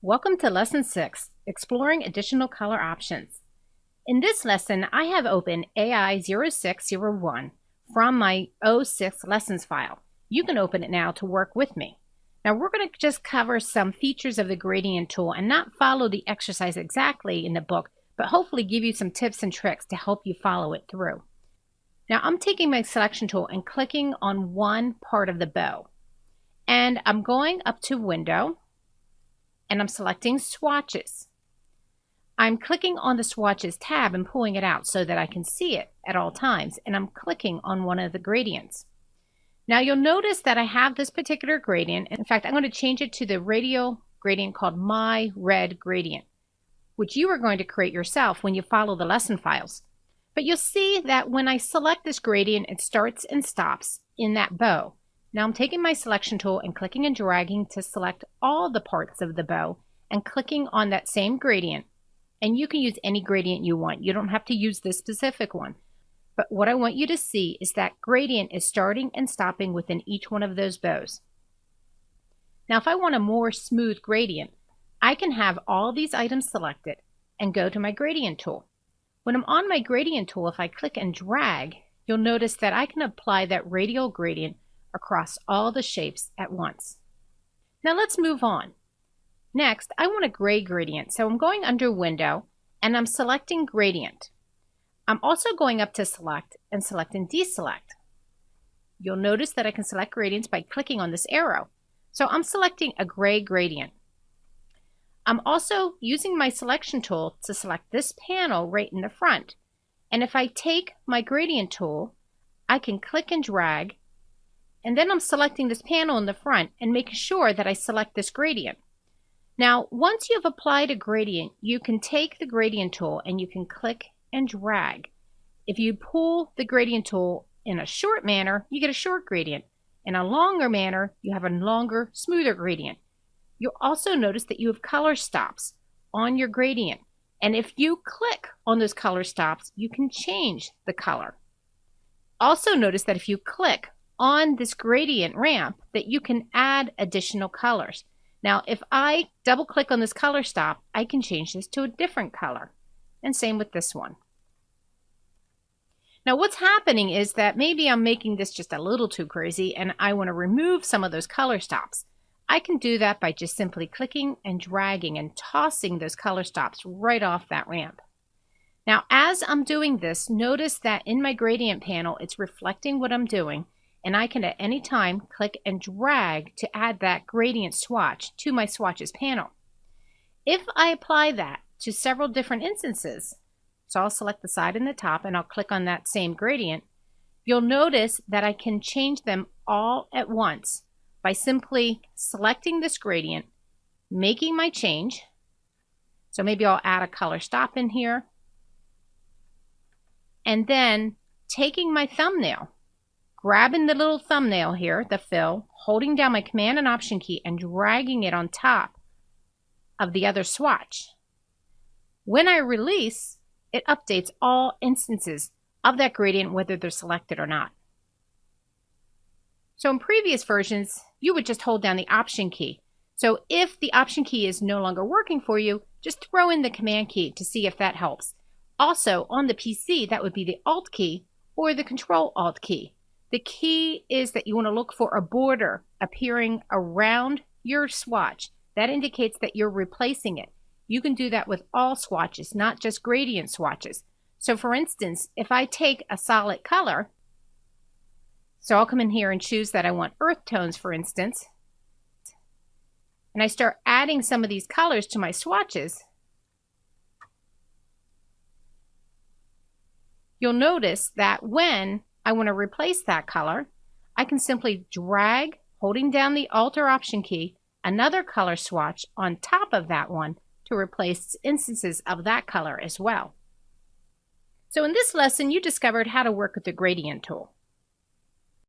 Welcome to Lesson 6, Exploring Additional Color Options. In this lesson, I have opened AI0601 from my 06 lessons file. You can open it now to work with me. Now we're going to just cover some features of the gradient tool and not follow the exercise exactly in the book, but hopefully give you some tips and tricks to help you follow it through. Now I'm taking my selection tool and clicking on one part of the bow. And I'm going up to Window, and I'm selecting Swatches. I'm clicking on the Swatches tab and pulling it out so that I can see it at all times, and I'm clicking on one of the gradients. Now you'll notice that I have this particular gradient. In fact, I'm going to change it to the radial gradient called My Red Gradient, which you are going to create yourself when you follow the lesson files. But you'll see that when I select this gradient, it starts and stops in that bow. Now I'm taking my selection tool and clicking and dragging to select all the parts of the bow and clicking on that same gradient. And you can use any gradient you want. You don't have to use this specific one. But what I want you to see is that gradient is starting and stopping within each one of those bows. Now if I want a more smooth gradient, I can have all these items selected and go to my gradient tool. When I'm on my gradient tool, if I click and drag, you'll notice that I can apply that radial gradient across all the shapes at once. Now let's move on. Next, I want a gray gradient, so I'm going under Window and I'm selecting Gradient. I'm also going up to Select and selecting Deselect. You'll notice that I can select gradients by clicking on this arrow. So I'm selecting a gray gradient. I'm also using my selection tool to select this panel right in the front. And if I take my gradient tool, I can click and drag, and then I'm selecting this panel in the front and making sure that I select this gradient. Now, once you've applied a gradient, you can take the gradient tool and you can click and drag. If you pull the gradient tool in a short manner, you get a short gradient. In a longer manner, you have a longer, smoother gradient. You'll also notice that you have color stops on your gradient. And if you click on those color stops, you can change the color. Also notice that if you click on this gradient ramp, that you can add additional colors. Now, if I double click on this color stop, I can change this to a different color. And same with this one. Now, what's happening is that maybe I'm making this just a little too crazy and I want to remove some of those color stops. I can do that by just simply clicking and dragging and tossing those color stops right off that ramp. Now, as I'm doing this, notice that in my gradient panel, it's reflecting what I'm doing. And I can at any time click and drag to add that gradient swatch to my swatches panel. If I apply that to several different instances, so I'll select the side and the top and I'll click on that same gradient, you'll notice that I can change them all at once by simply selecting this gradient, making my change. So maybe I'll add a color stop in here, and then taking my thumbnail, grabbing the little thumbnail here, the fill, holding down my Command and Option key and dragging it on top of the other swatch. When I release, it updates all instances of that gradient, whether they're selected or not. So in previous versions, you would just hold down the Option key. So if the Option key is no longer working for you, just throw in the Command key to see if that helps. Also, on the PC, that would be the Alt key or the Control-Alt key. The key is that you want to look for a border appearing around your swatch. That indicates that you're replacing it. You can do that with all swatches, not just gradient swatches. So for instance, if I take a solid color, so I'll come in here and choose that I want earth tones, for instance, and I start adding some of these colors to my swatches, you'll notice that when I want to replace that color, I can simply drag, holding down the Alt or Option key, another color swatch on top of that one to replace instances of that color as well. So in this lesson, you discovered how to work with the gradient tool.